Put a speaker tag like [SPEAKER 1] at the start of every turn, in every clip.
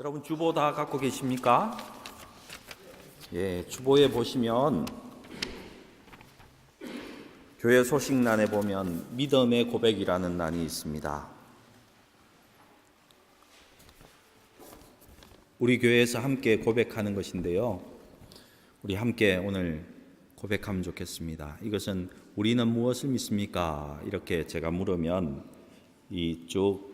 [SPEAKER 1] 여러분 주보 다 갖고 계십니까? 예, 주보에 보시면 교회 소식란에 보면 믿음의 고백이라는 난이 있습니다. 우리 교회에서 함께 고백하는 것인데요. 우리 함께 오늘 고백하면 좋겠습니다. 이것은 우리는 무엇을 믿습니까? 이렇게 제가 물으면 이 쭉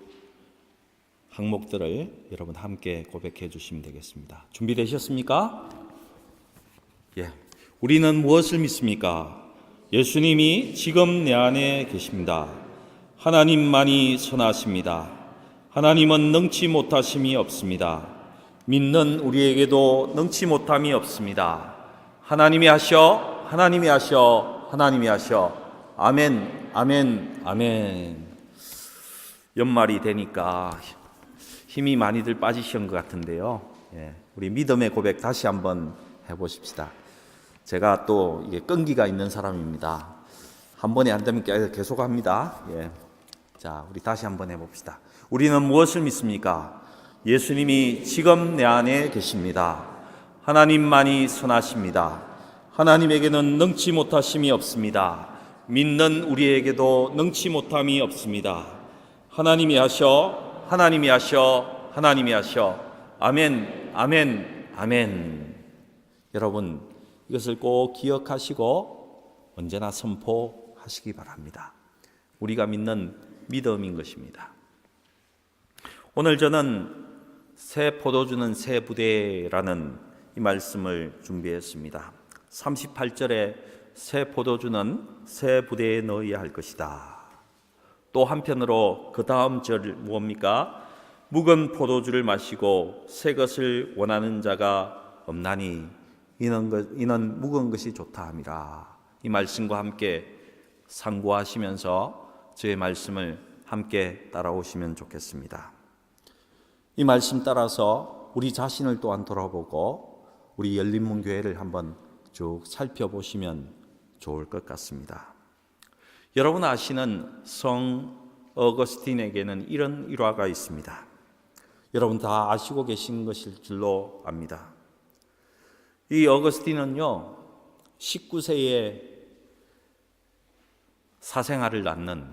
[SPEAKER 1] 항목들을 여러분 함께 고백해 주시면 되겠습니다. 준비되셨습니까? 예. 우리는 무엇을 믿습니까? 예수님이 지금 내 안에 계십니다. 하나님만이 선하십니다. 하나님은 능치 못하심이 없습니다. 믿는 우리에게도 능치 못함이 없습니다. 하나님이 하셔, 하나님이 하셔, 하나님이 하셔. 아멘, 아멘, 아멘. 연말이 되니까 힘이 많이들 빠지신 것 같은데요. 예, 우리 믿음의 고백 다시 한번 해보십시다. 제가 또 이게 끈기가 있는 사람입니다. 한 번에 안 되면 계속 합니다. 예. 자, 우리 다시 한번 해봅시다. 우리는 무엇을 믿습니까? 예수님이 지금 내 안에 계십니다. 하나님만이 선하십니다. 하나님에게는 능치 못하심이 없습니다. 믿는 우리에게도 능치 못함이 없습니다. 하나님이 하셔, 하나님이 하셔, 하나님이 하셔. 아멘, 아멘, 아멘. 여러분, 이것을 꼭 기억하시고 언제나 선포하시기 바랍니다. 우리가 믿는 믿음인 것입니다. 오늘 저는 새 포도주는 새 부대라는 이 말씀을 준비했습니다. 38절에 새 포도주는 새 부대에 넣어야 할 것이다. 또 한편으로 그 다음 절 뭡니까? 묵은 포도주를 마시고 새 것을 원하는 자가 없나니 이는 묵은 것이 좋다 함이라. 이 말씀과 함께 상고하시면서 저의 말씀을 함께 따라오시면 좋겠습니다. 이 말씀 따라서 우리 자신을 또한 돌아보고 우리 열린문교회를 한번 쭉 살펴보시면 좋을 것 같습니다. 여러분 아시는 성 어거스틴에게는 이런 일화가 있습니다. 여러분 다 아시고 계신 것일 줄로 압니다. 이 어거스틴은요 19세에 사생활을 낳는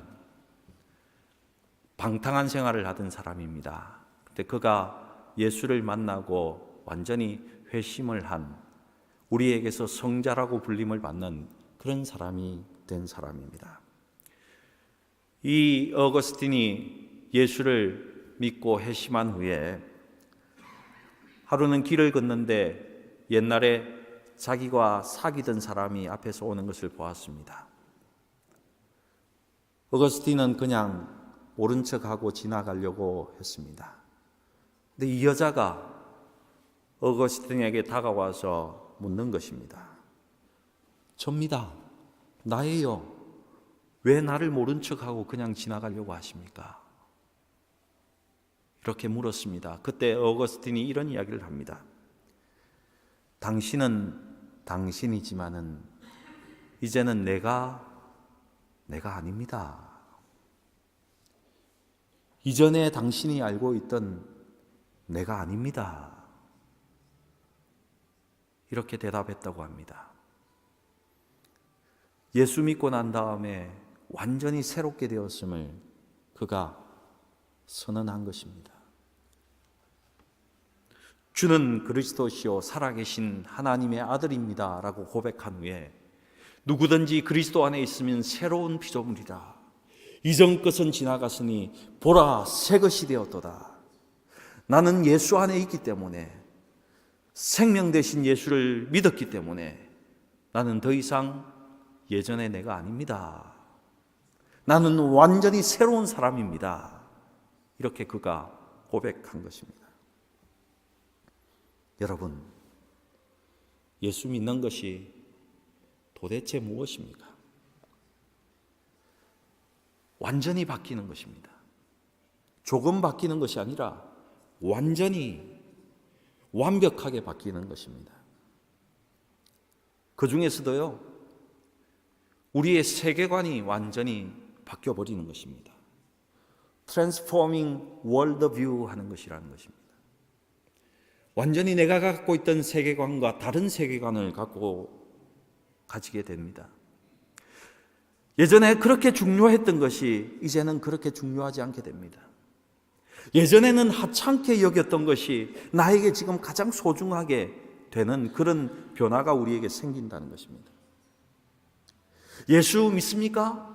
[SPEAKER 1] 방탕한 생활을 하던 사람입니다. 근데 그가 예수를 만나고 완전히 회심을 한 우리에게서 성자라고 불림을 받는 그런 사람이 된 사람입니다. 이 어거스틴이 예수를 믿고 회심한 후에 하루는 길을 걷는데 옛날에 자기가 사귀던 사람이 앞에서 오는 것을 보았습니다. 어거스틴은 그냥 모른 척하고 지나가려고 했습니다. 근데 이 여자가 어거스틴에게 다가와서 묻는 것입니다. 접니다. 나예요. 왜 나를 모른 척하고 그냥 지나가려고 하십니까? 이렇게 물었습니다. 그때 어거스틴이 이런 이야기를 합니다. 당신은 당신이지만은 이제는 내가 아닙니다. 이전에 당신이 알고 있던 내가 아닙니다. 이렇게 대답했다고 합니다. 예수 믿고 난 다음에 완전히 새롭게 되었음을 그가 선언한 것입니다. 주는 그리스도시요 살아계신 하나님의 아들입니다 라고 고백한 후에 누구든지 그리스도 안에 있으면 새로운 피조물이라. 이전 것은 지나갔으니 보라 새 것이 되었도다. 나는 예수 안에 있기 때문에 생명 되신 예수를 믿었기 때문에 나는 더 이상 예전의 내가 아닙니다. 나는 완전히 새로운 사람입니다. 이렇게 그가 고백한 것입니다. 여러분, 예수 믿는 것이 도대체 무엇입니까? 완전히 바뀌는 것입니다. 조금 바뀌는 것이 아니라 완전히 완벽하게 바뀌는 것입니다. 그 중에서도요, 우리의 세계관이 완전히 바뀌어버리는 것입니다. Transforming World View 하는 것이라는 것입니다. 완전히 내가 갖고 있던 세계관과 다른 세계관을 가지게 됩니다. 예전에 그렇게 중요했던 것이 이제는 그렇게 중요하지 않게 됩니다. 예전에는 하찮게 여겼던 것이 나에게 지금 가장 소중하게 되는 그런 변화가 우리에게 생긴다는 것입니다. 예수 믿습니까?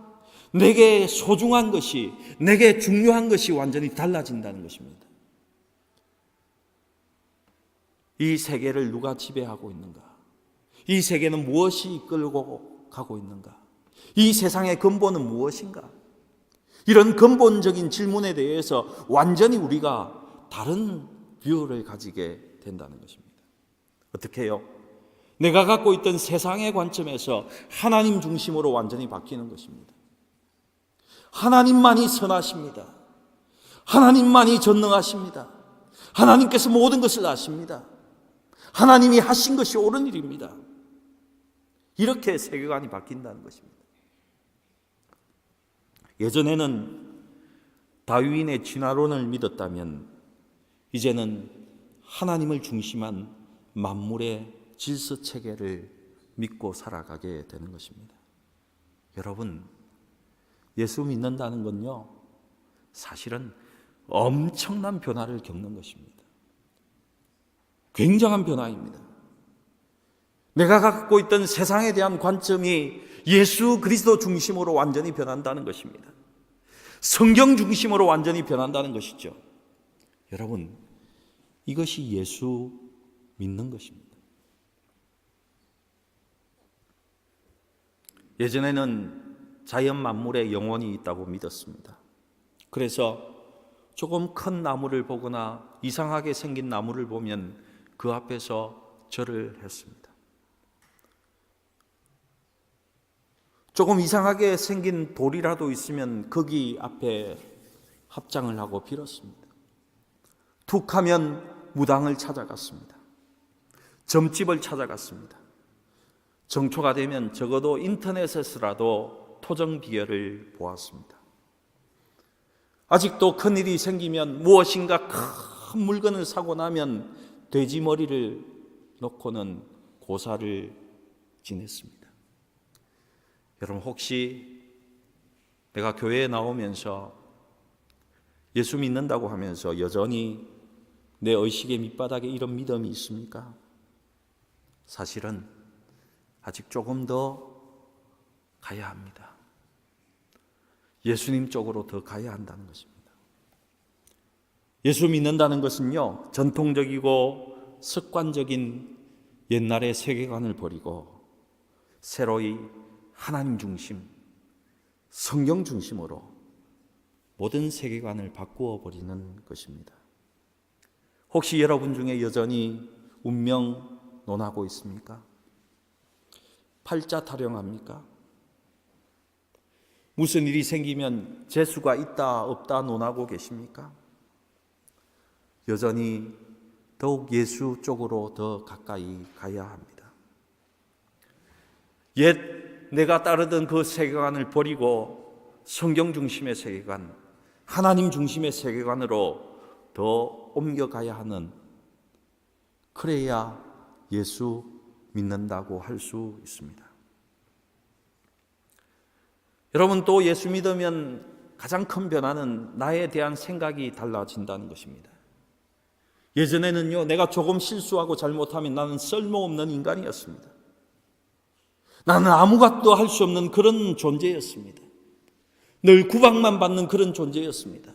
[SPEAKER 1] 내게 소중한 것이, 내게 중요한 것이 완전히 달라진다는 것입니다. 이 세계를 누가 지배하고 있는가? 이 세계는 무엇이 이끌고 가고 있는가? 이 세상의 근본은 무엇인가? 이런 근본적인 질문에 대해서 완전히 우리가 다른 뷰를 가지게 된다는 것입니다. 어떻게 해요? 내가 갖고 있던 세상의 관점에서 하나님 중심으로 완전히 바뀌는 것입니다. 하나님만이 선하십니다. 하나님만이 전능하십니다. 하나님께서 모든 것을 아십니다. 하나님이 하신 것이 옳은 일입니다. 이렇게 세계관이 바뀐다는 것입니다. 예전에는 다윈의 진화론을 믿었다면 이제는 하나님을 중심한 만물의 질서 체계를 믿고 살아가게 되는 것입니다. 여러분, 예수 믿는다는 건요, 사실은 엄청난 변화를 겪는 것입니다. 굉장한 변화입니다. 내가 갖고 있던 세상에 대한 관점이 예수 그리스도 중심으로 완전히 변한다는 것입니다. 성경 중심으로 완전히 변한다는 것이죠. 여러분, 이것이 예수 믿는 것입니다. 예전에는 자연 만물에 영혼이 있다고 믿었습니다. 그래서 조금 큰 나무를 보거나 이상하게 생긴 나무를 보면 그 앞에서 절을 했습니다. 조금 이상하게 생긴 돌이라도 있으면 거기 앞에 합장을 하고 빌었습니다. 툭 하면 무당을 찾아갔습니다. 점집을 찾아갔습니다. 정초가 되면 적어도 인터넷에서라도 토정 비결을 보았습니다. 아직도 큰일이 생기면 무엇인가 큰 물건을 사고 나면 돼지 머리를 놓고는 고사를 지냈습니다. 여러분, 혹시 내가 교회에 나오면서 예수 믿는다고 하면서 여전히 내 의식의 밑바닥에 이런 믿음이 있습니까? 사실은 아직 조금 더 가야 합니다. 예수님 쪽으로 더 가야 한다는 것입니다. 예수 믿는다는 것은요, 전통적이고 습관적인 옛날의 세계관을 버리고 새로이 하나님 중심, 성경 중심으로 모든 세계관을 바꾸어 버리는 것입니다. 혹시 여러분 중에 여전히 운명 논하고 있습니까? 팔자 타령합니까? 무슨 일이 생기면 재수가 있다 없다 논하고 계십니까? 여전히 더욱 예수 쪽으로 더 가까이 가야 합니다. 옛 내가 따르던 그 세계관을 버리고 성경 중심의 세계관, 하나님 중심의 세계관으로 더 옮겨가야 하는, 그래야 예수 믿는다고 할 수 있습니다. 여러분, 또 예수 믿으면 가장 큰 변화는 나에 대한 생각이 달라진다는 것입니다. 예전에는요, 내가 조금 실수하고 잘못하면 나는 쓸모없는 인간이었습니다. 나는 아무것도 할 수 없는 그런 존재였습니다. 늘 구박만 받는 그런 존재였습니다.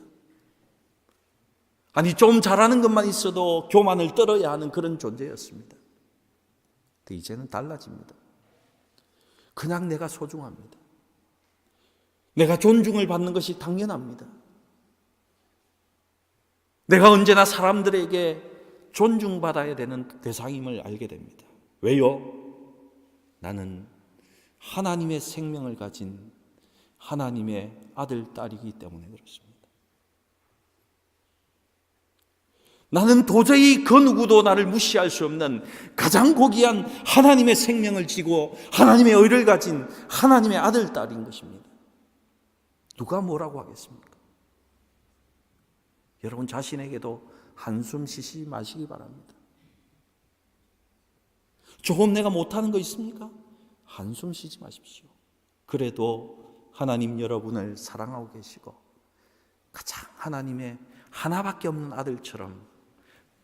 [SPEAKER 1] 아니, 좀 잘하는 것만 있어도 교만을 떨어야 하는 그런 존재였습니다. 근데 이제는 달라집니다. 그냥 내가 소중합니다. 내가 존중을 받는 것이 당연합니다. 내가 언제나 사람들에게 존중받아야 되는 대상임을 알게 됩니다. 왜요? 나는 하나님의 생명을 가진 하나님의 아들, 딸이기 때문에 그렇습니다. 나는 도저히 그 누구도 나를 무시할 수 없는 가장 고귀한 하나님의 생명을 지고 하나님의 의를 가진 하나님의 아들, 딸인 것입니다. 누가 뭐라고 하겠습니까? 여러분 자신에게도 한숨 쉬지 마시기 바랍니다. 조금 내가 못하는 거 있습니까? 한숨 쉬지 마십시오. 그래도 하나님 여러분을 사랑하고 계시고 가장 하나님의 하나밖에 없는 아들처럼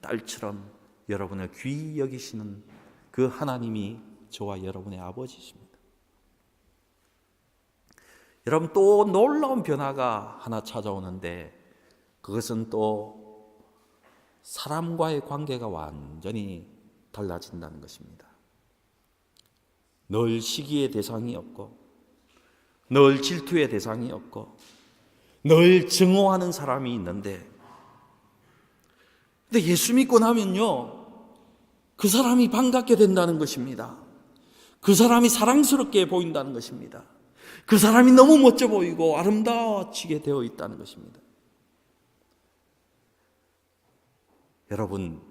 [SPEAKER 1] 딸처럼 여러분을 귀히 여기시는 그 하나님이 저와 여러분의 아버지십니다. 여러분, 또 놀라운 변화가 하나 찾아오는데 그것은 또 사람과의 관계가 완전히 달라진다는 것입니다. 늘 시기의 대상이 없고 늘 질투의 대상이 없고 늘 증오하는 사람이 있는데, 근데 예수 믿고 나면요, 그 사람이 반갑게 된다는 것입니다. 그 사람이 사랑스럽게 보인다는 것입니다. 그 사람이 너무 멋져 보이고 아름다워지게 되어 있다는 것입니다. 여러분,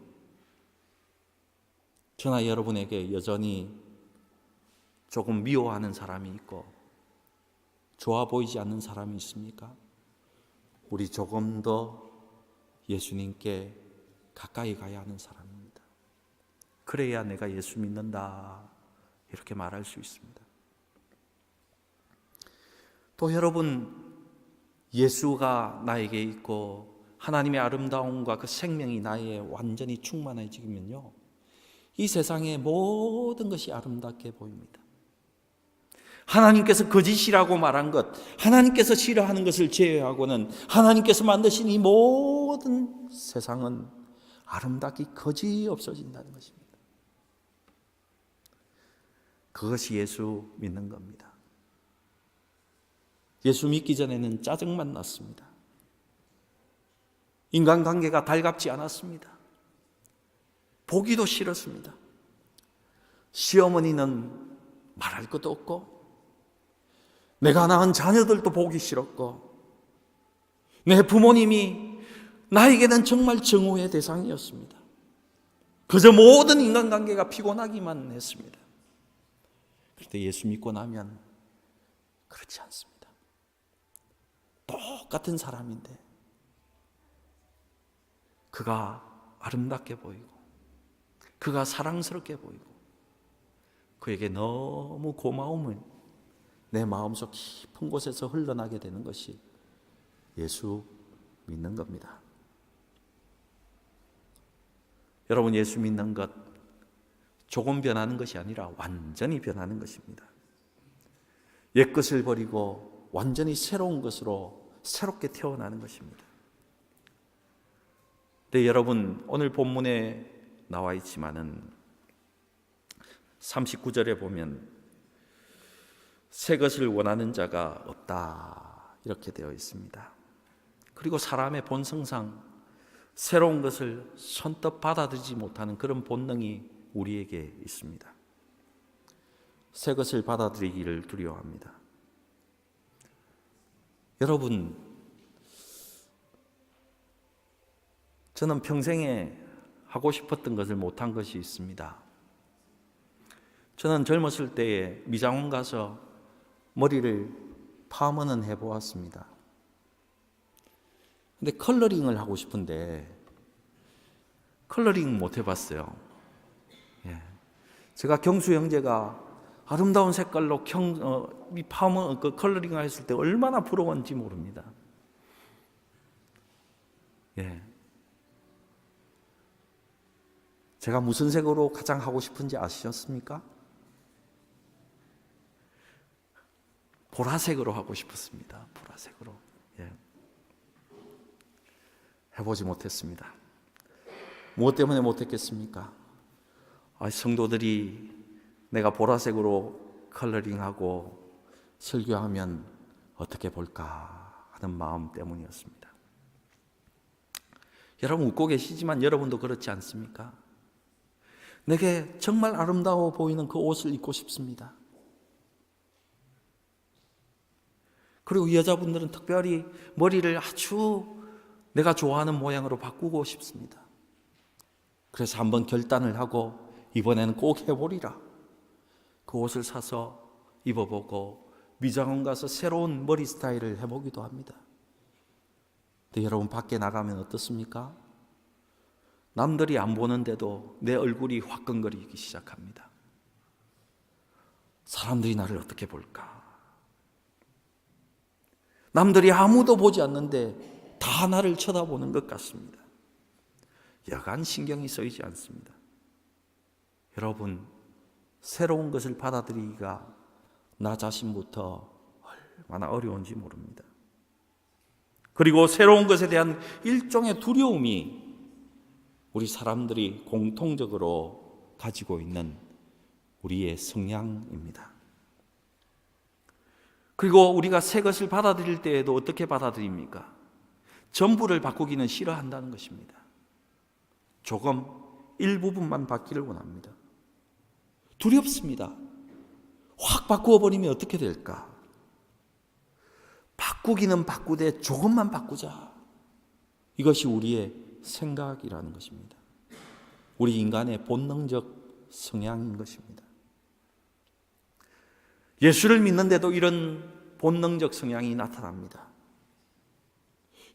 [SPEAKER 1] 저나 여러분에게 여전히 조금 미워하는 사람이 있고 좋아 보이지 않는 사람이 있습니까? 우리 조금 더 예수님께 가까이 가야 하는 사람입니다. 그래야 내가 예수 믿는다 이렇게 말할 수 있습니다. 또 여러분, 예수가 나에게 있고 하나님의 아름다움과 그 생명이 나에 완전히 충만해지면요, 이 세상의 모든 것이 아름답게 보입니다. 하나님께서 거짓이라고 말한 것, 하나님께서 싫어하는 것을 제외하고는 하나님께서 만드신 이 모든 세상은 아름답기 거지 없어진다는 것입니다. 그것이 예수 믿는 겁니다. 예수 믿기 전에는 짜증만 났습니다. 인간관계가 달갑지 않았습니다. 보기도 싫었습니다. 시어머니는 말할 것도 없고 내가 낳은 자녀들도 보기 싫었고 내 부모님이 나에게는 정말 증오의 대상이었습니다. 그저 모든 인간관계가 피곤하기만 했습니다. 그런데 예수 믿고 나면 그렇지 않습니다. 똑같은 사람인데 그가 아름답게 보이고 그가 사랑스럽게 보이고 그에게 너무 고마움을 내 마음속 깊은 곳에서 흘러나게 되는 것이 예수 믿는 겁니다. 여러분, 예수 믿는 것 조금 변하는 것이 아니라 완전히 변하는 것입니다. 옛 것을 버리고 완전히 새로운 것으로 새롭게 태어나는 것입니다. 네, 여러분, 오늘 본문에 나와 있지만은 39절에 보면 새 것을 원하는 자가 없다 이렇게 되어 있습니다. 그리고 사람의 본성상 새로운 것을 선뜻 받아들이지 못하는 그런 본능이 우리에게 있습니다. 새 것을 받아들이기를 두려워합니다. 여러분, 저는 평생에 하고 싶었던 것을 못한 것이 있습니다. 저는 젊었을 때에 미장원 가서 머리를 파마는 해보았습니다. 근데 컬러링을 하고 싶은데 컬러링 못 해봤어요. 제가 경수 형제가 아름다운 색깔로 이 파마 컬러링을 했을 때 얼마나 부러웠는지 모릅니다. 제가 무슨 색으로 가장 하고 싶은지 아시겠습니까? 보라색으로 하고 싶었습니다. 보라색으로. 해보지 못했습니다. 무엇 때문에 못했겠습니까? 성도들이 내가 보라색으로 컬러링하고 설교하면 어떻게 볼까 하는 마음 때문이었습니다. 여러분 웃고 계시지만 여러분도 그렇지 않습니까? 내게 정말 아름다워 보이는 그 옷을 입고 싶습니다. 그리고 여자분들은 특별히 머리를 아주 내가 좋아하는 모양으로 바꾸고 싶습니다. 그래서 한번 결단을 하고 이번에는 꼭 해보리라. 그 옷을 사서 입어보고 미장원 가서 새로운 머리 스타일을 해보기도 합니다. 근데 여러분 밖에 나가면 어떻습니까? 남들이 안 보는데도 내 얼굴이 화끈거리기 시작합니다. 사람들이 나를 어떻게 볼까? 남들이 아무도 보지 않는데 다 나를 쳐다보는 것 같습니다. 여간 신경이 쓰이지 않습니다. 여러분, 새로운 것을 받아들이기가 나 자신부터 얼마나 어려운지 모릅니다. 그리고 새로운 것에 대한 일종의 두려움이 우리 사람들이 공통적으로 가지고 있는 우리의 성향입니다. 그리고 우리가 새 것을 받아들일 때에도 어떻게 받아들입니까? 전부를 바꾸기는 싫어한다는 것입니다. 조금 일부분만 바뀌를 원합니다. 두렵습니다. 확 바꾸어 버리면 어떻게 될까? 바꾸기는 바꾸되 조금만 바꾸자. 이것이 우리의 생각이라는 것입니다. 우리 인간의 본능적 성향인 것입니다. 예수를 믿는데도 이런 본능적 성향이 나타납니다.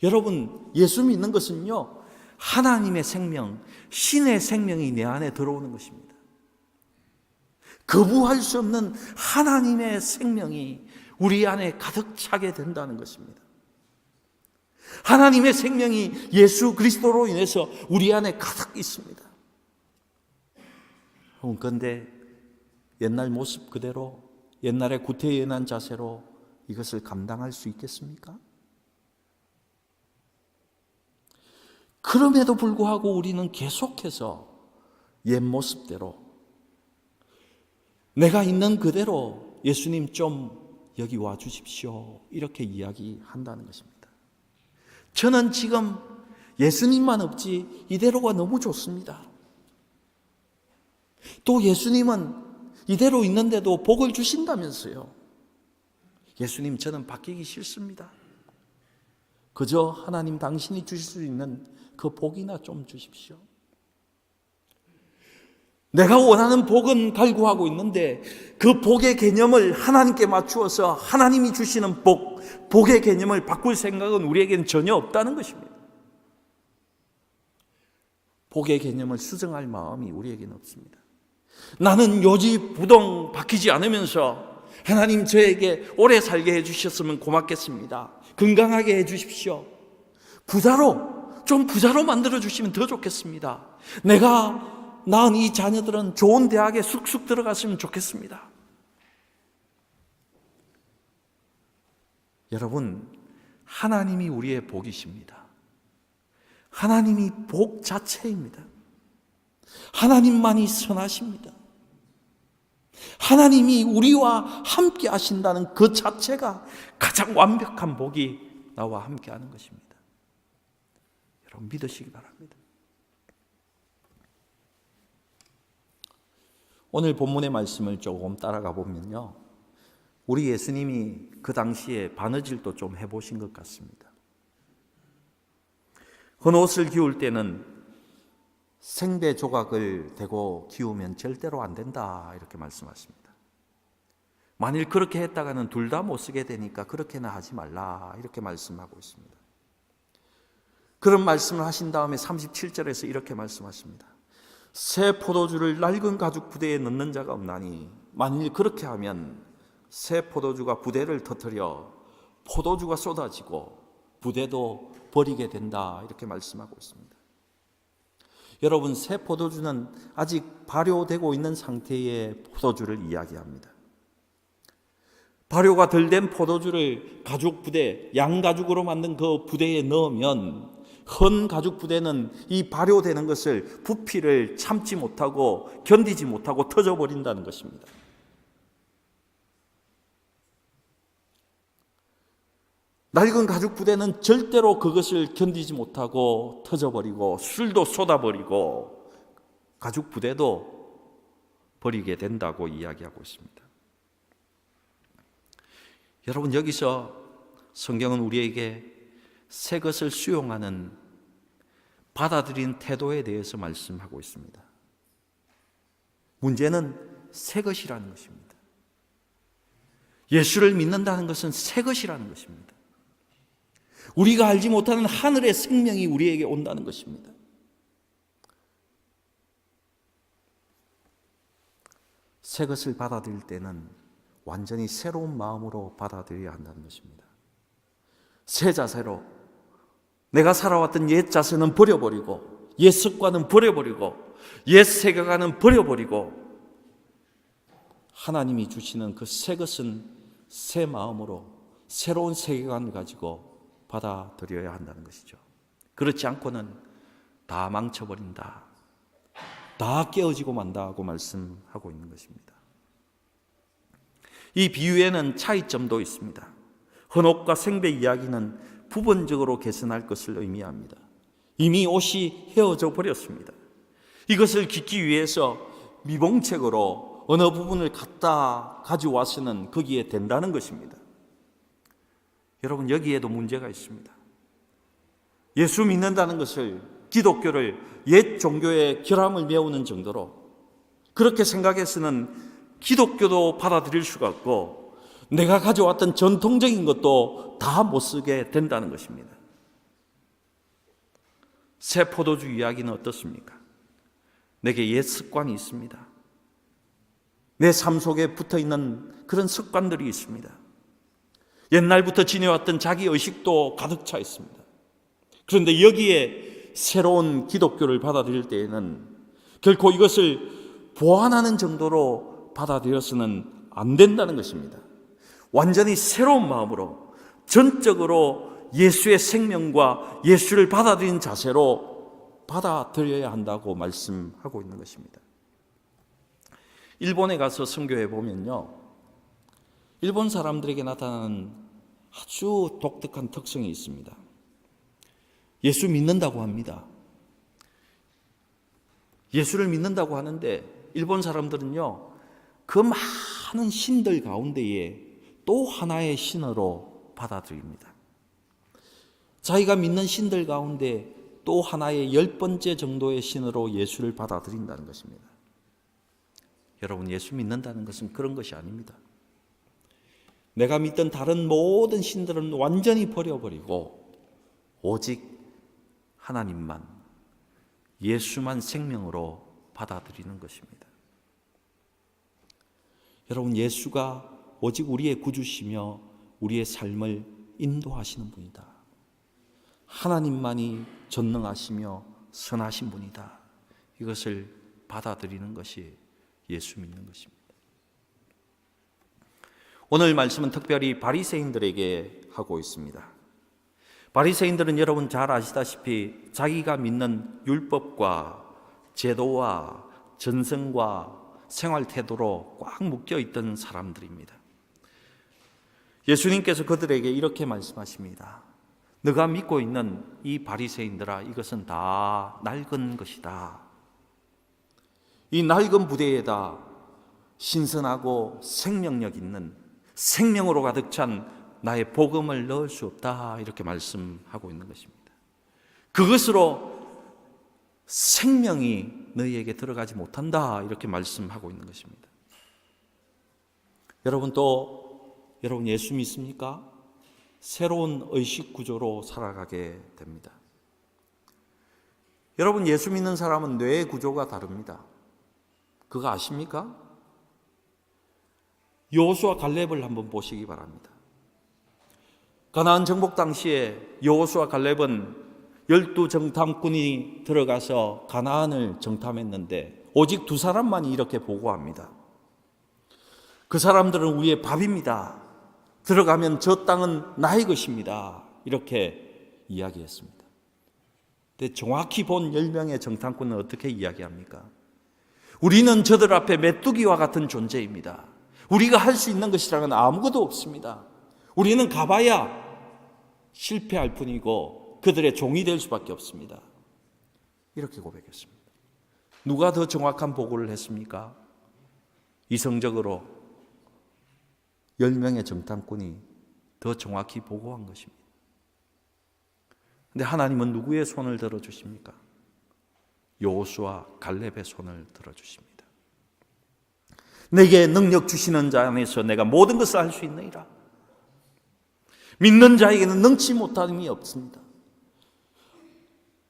[SPEAKER 1] 여러분, 예수 믿는 것은요, 하나님의 생명, 신의 생명이 내 안에 들어오는 것입니다. 거부할 수 없는 하나님의 생명이 우리 안에 가득 차게 된다는 것입니다. 하나님의 생명이 예수 그리스도로 인해서 우리 안에 가득 있습니다. 그런데 옛날 모습 그대로, 옛날의 구태연한 자세로 이것을 감당할 수 있겠습니까? 그럼에도 불구하고 우리는 계속해서 옛 모습대로, 내가 있는 그대로 예수님 좀 여기 와 주십시오, 이렇게 이야기한다는 것입니다. 저는 지금 예수님만 없지 이대로가 너무 좋습니다. 또 예수님은 이대로 있는데도 복을 주신다면서요. 예수님, 저는 바뀌기 싫습니다. 그저 하나님 당신이 주실 수 있는 그 복이나 좀 주십시오. 내가 원하는 복은 갈구하고 있는데 그 복의 개념을 하나님께 맞추어서 하나님이 주시는 복의 개념을 바꿀 생각은 우리에게는 전혀 없다는 것입니다. 복의 개념을 수정할 마음이 우리에게는 없습니다. 나는 요지부동 바뀌지 않으면서 하나님, 저에게 오래 살게 해주셨으면 고맙겠습니다. 건강하게 해주십시오. 좀 부자로 만들어주시면 더 좋겠습니다. 내가 낳은 이 자녀들은 좋은 대학에 쑥쑥 들어갔으면 좋겠습니다. 여러분, 하나님이 우리의 복이십니다. 하나님이 복 자체입니다. 하나님만이 선하십니다. 하나님이 우리와 함께 하신다는 그 자체가 가장 완벽한 복이 나와 함께 하는 것입니다. 여러분, 믿으시기 바랍니다. 오늘 본문의 말씀을 조금 따라가 보면요, 우리 예수님이 그 당시에 바느질도 좀 해보신 것 같습니다. 헌옷을 기울 때는 생배 조각을 대고 기우면 절대로 안 된다, 이렇게 말씀하십니다. 만일 그렇게 했다가는 둘 다 못 쓰게 되니까 그렇게는 하지 말라, 이렇게 말씀하고 있습니다. 그런 말씀을 하신 다음에 37절에서 이렇게 말씀하십니다. 새 포도주를 낡은 가죽 부대에 넣는 자가 없나니 만일 그렇게 하면 새 포도주가 부대를 터뜨려 포도주가 쏟아지고 부대도 버리게 된다, 이렇게 말씀하고 있습니다. 여러분, 새 포도주는 아직 발효되고 있는 상태의 포도주를 이야기합니다. 발효가 덜 된 포도주를 가죽 부대, 양가죽으로 만든 그 부대에 넣으면 헌 가죽 부대는 이 발효되는 것을, 부피를 참지 못하고 견디지 못하고 터져버린다는 것입니다. 낡은 가죽 부대는 절대로 그것을 견디지 못하고 터져버리고 술도 쏟아버리고 가죽 부대도 버리게 된다고 이야기하고 있습니다. 여러분, 여기서 성경은 우리에게 새 것을 수용하는, 받아들인 태도에 대해서 말씀하고 있습니다. 문제는 새 것이라는 것입니다. 예수를 믿는다는 것은 새 것이라는 것입니다. 우리가 알지 못하는 하늘의 생명이 우리에게 온다는 것입니다. 새 것을 받아들일 때는 완전히 새로운 마음으로 받아들여야 한다는 것입니다. 새 자세로 내가 살아왔던 옛 자세는 버려버리고, 옛 습관은 버려버리고, 옛 세계관은 버려버리고, 하나님이 주시는 그 새 것은 새 마음으로 새로운 세계관을 가지고 받아들여야 한다는 것이죠. 그렇지 않고는 다 망쳐버린다, 다 깨어지고 만다고 말씀하고 있는 것입니다. 이 비유에는 차이점도 있습니다. 헌옷과 생배 이야기는 부분적으로 개선할 것을 의미합니다. 이미 옷이 헤어져 버렸습니다. 이것을 깃기 위해서 미봉책으로 어느 부분을 갖다 가져와서는 거기에 된다는 것입니다. 여러분, 여기에도 문제가 있습니다. 예수 믿는다는 것을, 기독교를 옛 종교의 결함을 메우는 정도로 그렇게 생각해서는 기독교도 받아들일 수가 없고, 내가 가져왔던 전통적인 것도 다 못 쓰게 된다는 것입니다. 새 포도주 이야기는 어떻습니까? 내게 옛 습관이 있습니다. 내 삶 속에 붙어있는 그런 습관들이 있습니다. 옛날부터 지내왔던 자기 의식도 가득 차 있습니다. 그런데 여기에 새로운 기독교를 받아들일 때에는 결코 이것을 보완하는 정도로 받아들여서는 안 된다는 것입니다. 완전히 새로운 마음으로 전적으로 예수의 생명과 예수를 받아들인 자세로 받아들여야 한다고 말씀하고 있는 것입니다. 일본에 가서 선교해 보면요, 일본 사람들에게 나타나는 아주 독특한 특성이 있습니다. 예수 믿는다고 합니다. 예수를 믿는다고 하는데 일본 사람들은요, 그 많은 신들 가운데에 또 하나의 신으로 받아들입니다. 자기가 믿는 신들 가운데 또 하나의 10번째 정도의 신으로 예수를 받아들인다는 것입니다. 여러분, 예수 믿는다는 것은 그런 것이 아닙니다. 내가 믿던 다른 모든 신들은 완전히 버려버리고 오직 하나님만, 예수만 생명으로 받아들이는 것입니다. 여러분, 예수가 오직 우리의 구주시며 우리의 삶을 인도하시는 분이다. 하나님만이 전능하시며 선하신 분이다. 이것을 받아들이는 것이 예수 믿는 것입니다. 오늘 말씀은 특별히 바리새인들에게 하고 있습니다. 바리새인들은 여러분 잘 아시다시피 자기가 믿는 율법과 제도와 전승과 생활 태도로 꽉 묶여 있던 사람들입니다. 예수님께서 그들에게 이렇게 말씀하십니다. 너가 믿고 있는 이 바리새인들아, 이것은 다 낡은 것이다. 이 낡은 부대에다 신선하고 생명력 있는, 생명으로 가득 찬 나의 복음을 넣을 수 없다. 이렇게 말씀하고 있는 것입니다. 그것으로 생명이 너희에게 들어가지 못한다. 이렇게 말씀하고 있는 것입니다. 여러분 예수 믿습니까? 새로운 의식 구조로 살아가게 됩니다. 여러분, 예수 믿는 사람은 뇌의 구조가 다릅니다. 그거 아십니까? 여호수아 갈렙을 한번 보시기 바랍니다. 가나안 정복 당시에 여호수아 갈렙은 12 정탐꾼이 들어가서 가나안을 정탐했는데 오직 2사람만이 이렇게 보고합니다. 그 사람들은 우리의 밥입니다. 들어가면 저 땅은 나의 것입니다. 이렇게 이야기했습니다. 근데 정확히 본 10명의 정탐꾼은 어떻게 이야기합니까? 우리는 저들 앞에 메뚜기와 같은 존재입니다. 우리가 할 수 있는 것이라는 아무것도 없습니다. 우리는 가봐야 실패할 뿐이고 그들의 종이 될 수밖에 없습니다. 이렇게 고백했습니다. 누가 더 정확한 보고를 했습니까? 이성적으로 10명의 정탐꾼이 더 정확히 보고한 것입니다. 그런데 하나님은 누구의 손을 들어주십니까? 여호수아 갈렙의 손을 들어주십니다. 내게 능력 주시는 자 안에서 내가 모든 것을 할 수 있느니라. 믿는 자에게는 능치 못함이 없습니다.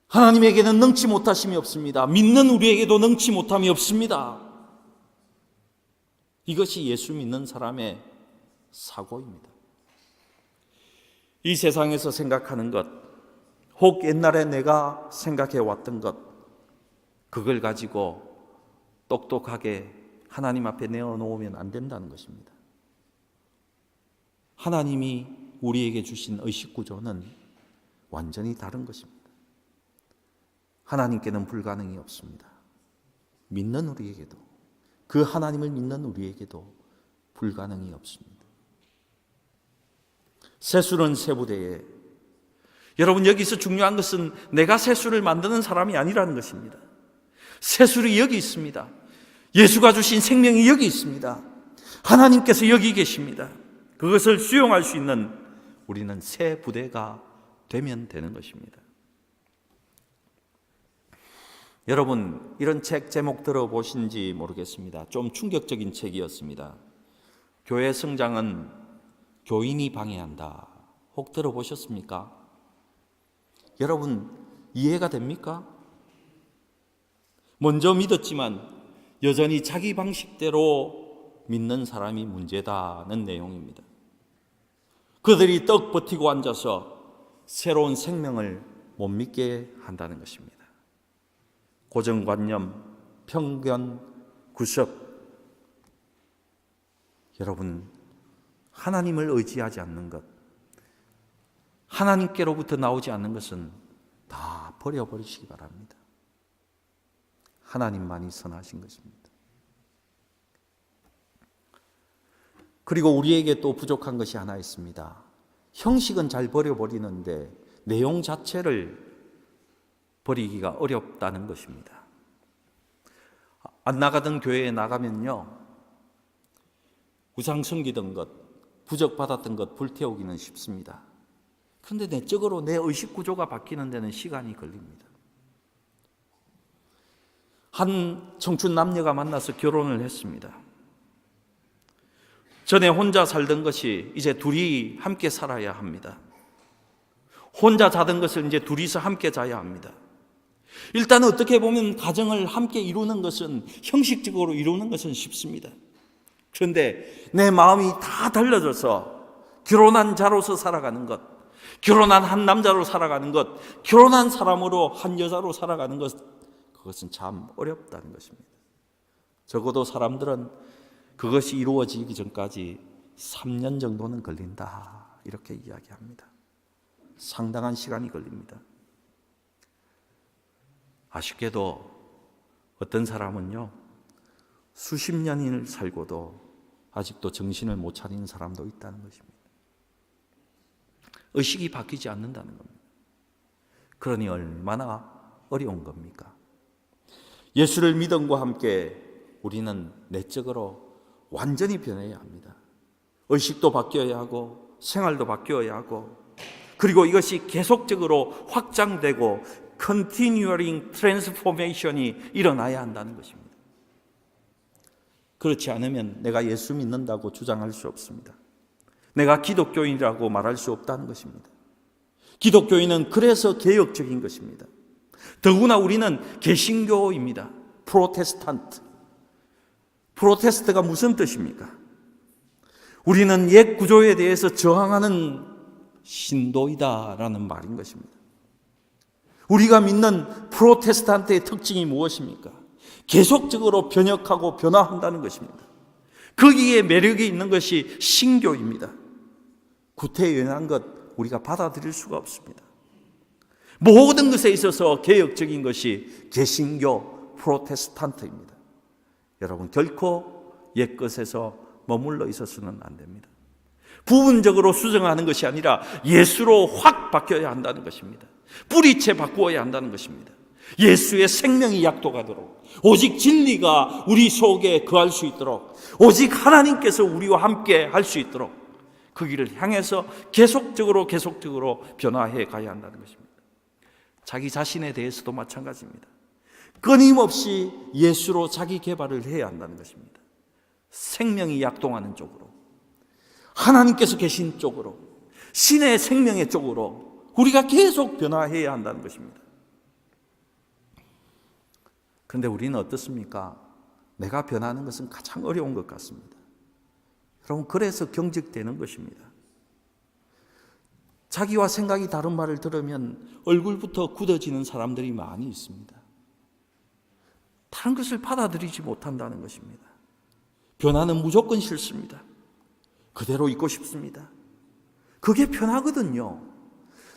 [SPEAKER 1] 하나님에게는 능치 못하심이 없습니다. 믿는 우리에게도 능치 못함이 없습니다. 이것이 예수 믿는 사람의 사고입니다. 이 세상에서 생각하는 것, 혹 옛날에 내가 생각해 왔던 것, 그걸 가지고 똑똑하게 하나님 앞에 내어놓으면 안 된다는 것입니다. 하나님이 우리에게 주신 의식구조는 완전히 다른 것입니다. 하나님께는 불가능이 없습니다. 믿는 우리에게도, 그 하나님을 믿는 우리에게도 불가능이 없습니다. 세술은 세부대에, 여러분 여기서 중요한 것은 내가 세술을 만드는 사람이 아니라는 것입니다. 세술이 여기 있습니다. 예수가 주신 생명이 여기 있습니다. 하나님께서 여기 계십니다. 그것을 수용할 수 있는 우리는 새 부대가 되면 되는 것입니다. 여러분, 이런 책 제목 들어보신지 모르겠습니다. 좀 충격적인 책이었습니다. 교회 성장은 교인이 방해한다. 혹 들어보셨습니까? 여러분, 이해가 됩니까? 먼저 믿었지만 여전히 자기 방식대로 믿는 사람이 문제다는 내용입니다. 그들이 떡 버티고 앉아서 새로운 생명을 못 믿게 한다는 것입니다. 고정관념, 편견, 구섭. 여러분, 하나님을 의지하지 않는 것, 하나님께로부터 나오지 않는 것은 다 버려버리시기 바랍니다. 하나님만이 선하신 것입니다. 그리고 우리에게 또 부족한 것이 하나 있습니다. 형식은 잘 버려버리는데 내용 자체를 버리기가 어렵다는 것입니다. 안 나가던 교회에 나가면요, 우상 섬기던 것, 부적받았던 것 불태우기는 쉽습니다. 그런데 내적으로 내 의식 구조가 바뀌는 데는 시간이 걸립니다. 한 청춘 남녀가 만나서 결혼을 했습니다. 전에 혼자 살던 것이 이제 둘이 함께 살아야 합니다. 혼자 자던 것을 이제 둘이서 함께 자야 합니다. 일단 어떻게 보면 가정을 함께 이루는 것은, 형식적으로 이루는 것은 쉽습니다. 그런데 내 마음이 다 달라져서 결혼한 자로서 살아가는 것, 결혼한 한 남자로 살아가는 것, 결혼한 사람으로 한 여자로 살아가는 것, 그것은 참 어렵다는 것입니다. 적어도 사람들은 그것이 이루어지기 전까지 3년 정도는 걸린다, 이렇게 이야기합니다. 상당한 시간이 걸립니다. 아쉽게도 어떤 사람은요, 수십 년을 살고도 아직도 정신을 못 차리는 사람도 있다는 것입니다. 의식이 바뀌지 않는다는 겁니다. 그러니 얼마나 어려운 겁니까? 예수를 믿음과 함께 우리는 내적으로 완전히 변해야 합니다. 의식도 바뀌어야 하고 생활도 바뀌어야 하고, 그리고 이것이 계속적으로 확장되고 continuing transformation이 일어나야 한다는 것입니다. 그렇지 않으면 내가 예수 믿는다고 주장할 수 없습니다. 내가 기독교인이라고 말할 수 없다는 것입니다. 기독교인은 그래서 개혁적인 것입니다. 더구나 우리는 개신교입니다. 프로테스탄트. 프로테스트가 무슨 뜻입니까? 우리는 옛 구조에 대해서 저항하는 신도이다라는 말인 것입니다. 우리가 믿는 프로테스탄트의 특징이 무엇입니까? 계속적으로 변혁하고 변화한다는 것입니다. 거기에 매력이 있는 것이 신교입니다. 구태연한 것 우리가 받아들일 수가 없습니다. 모든 것에 있어서 개혁적인 것이 개신교 프로테스탄트입니다. 여러분, 결코 옛것에서 머물러 있어서는 안 됩니다. 부분적으로 수정하는 것이 아니라 예수로 확 바뀌어야 한다는 것입니다. 뿌리채 바꾸어야 한다는 것입니다. 예수의 생명이 약도가도록, 오직 진리가 우리 속에 거할 수 있도록, 오직 하나님께서 우리와 함께 할 수 있도록 그 길을 향해서 계속적으로 변화해 가야 한다는 것입니다. 자기 자신에 대해서도 마찬가지입니다. 끊임없이 예수로 자기 개발을 해야 한다는 것입니다. 생명이 약동하는 쪽으로, 하나님께서 계신 쪽으로, 신의 생명의 쪽으로 우리가 계속 변화해야 한다는 것입니다. 그런데 우리는 어떻습니까? 내가 변하는 것은 가장 어려운 것 같습니다. 여러분, 그래서 경직되는 것입니다. 자기와 생각이 다른 말을 들으면 얼굴부터 굳어지는 사람들이 많이 있습니다. 다른 것을 받아들이지 못한다는 것입니다. 변화는 무조건 싫습니다. 그대로 있고 싶습니다. 그게 변화거든요.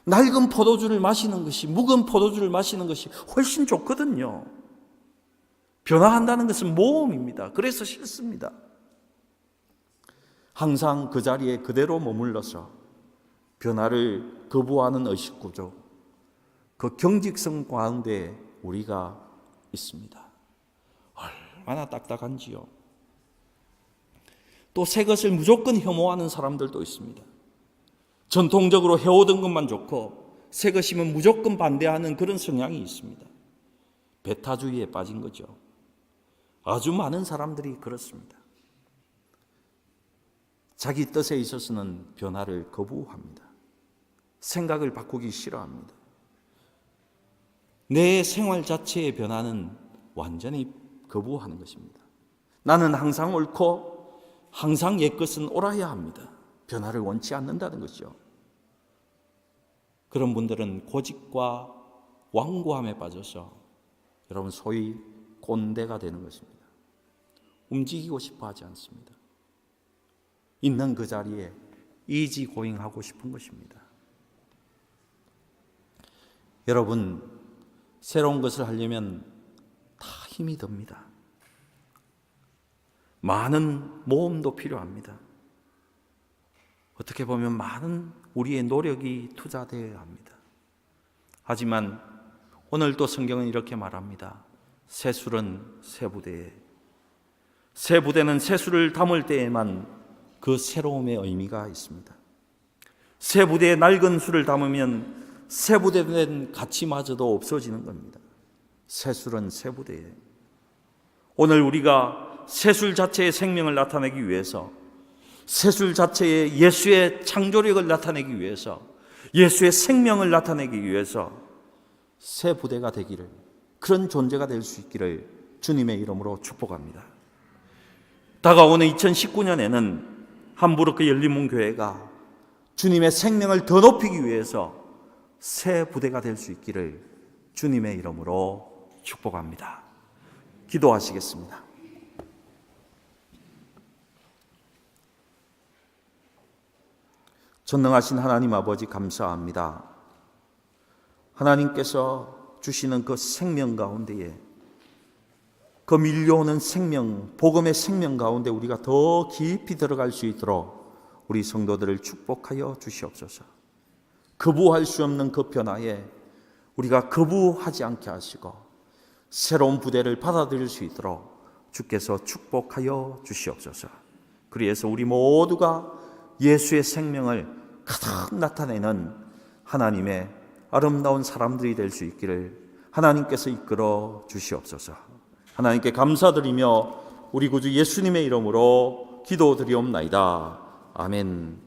[SPEAKER 1] 낡은 포도주를 마시는 것이, 묵은 포도주를 마시는 것이 훨씬 좋거든요. 변화한다는 것은 모험입니다. 그래서 싫습니다. 항상 그 자리에 그대로 머물러서 변화를 거부하는 의식구조, 그 경직성 가운데 우리가 있습니다. 얼마나 딱딱한지요. 또 새 것을 무조건 혐오하는 사람들도 있습니다. 전통적으로 해오던 것만 좋고 새 것이면 무조건 반대하는 그런 성향이 있습니다. 배타주의에 빠진 거죠. 아주 많은 사람들이 그렇습니다. 자기 뜻에 있어서는 변화를 거부합니다. 생각을 바꾸기 싫어합니다. 내 생활 자체의 변화는 완전히 거부하는 것입니다. 나는 항상 옳고 항상 옛것은 옳아야 합니다. 변화를 원치 않는다는 것이죠. 그런 분들은 고집과 완고함에 빠져서 여러분 소위 꼰대가 되는 것입니다. 움직이고 싶어 하지 않습니다. 있는 그 자리에 이지고잉하고 싶은 것입니다. 여러분, 새로운 것을 하려면 다 힘이 듭니다. 많은 모험도 필요합니다. 어떻게 보면 많은 우리의 노력이 투자되어야 합니다. 하지만 오늘 또 성경은 이렇게 말합니다. 새술은 새부대에, 새부대는 새술을 담을 때에만 그 새로움의 의미가 있습니다. 새부대에 낡은 술을 담으면 새부대된 가치마저도 없어지는 겁니다. 새술은 새부대에. 오늘 우리가 새술 자체의 생명을 나타내기 위해서, 새술 자체의 예수의 창조력을 나타내기 위해서, 예수의 생명을 나타내기 위해서 새 부대가 되기를, 그런 존재가 될 수 있기를 주님의 이름으로 축복합니다. 다가오는 2019년에는 함부르크 열린문교회가 주님의 생명을 더 높이기 위해서 새 부대가 될 수 있기를 주님의 이름으로 축복합니다. 기도하시겠습니다. 전능하신 하나님 아버지, 감사합니다. 하나님께서 주시는 그 생명 가운데에, 그 밀려오는 생명, 복음의 생명 가운데 우리가 더 깊이 들어갈 수 있도록 우리 성도들을 축복하여 주시옵소서. 거부할 수 없는 그 변화에 우리가 거부하지 않게 하시고 새로운 부대를 받아들일 수 있도록 주께서 축복하여 주시옵소서. 그래서 우리 모두가 예수의 생명을 가득 나타내는 하나님의 아름다운 사람들이 될 수 있기를 하나님께서 이끌어 주시옵소서. 하나님께 감사드리며 우리 구주 예수님의 이름으로 기도드리옵나이다. 아멘.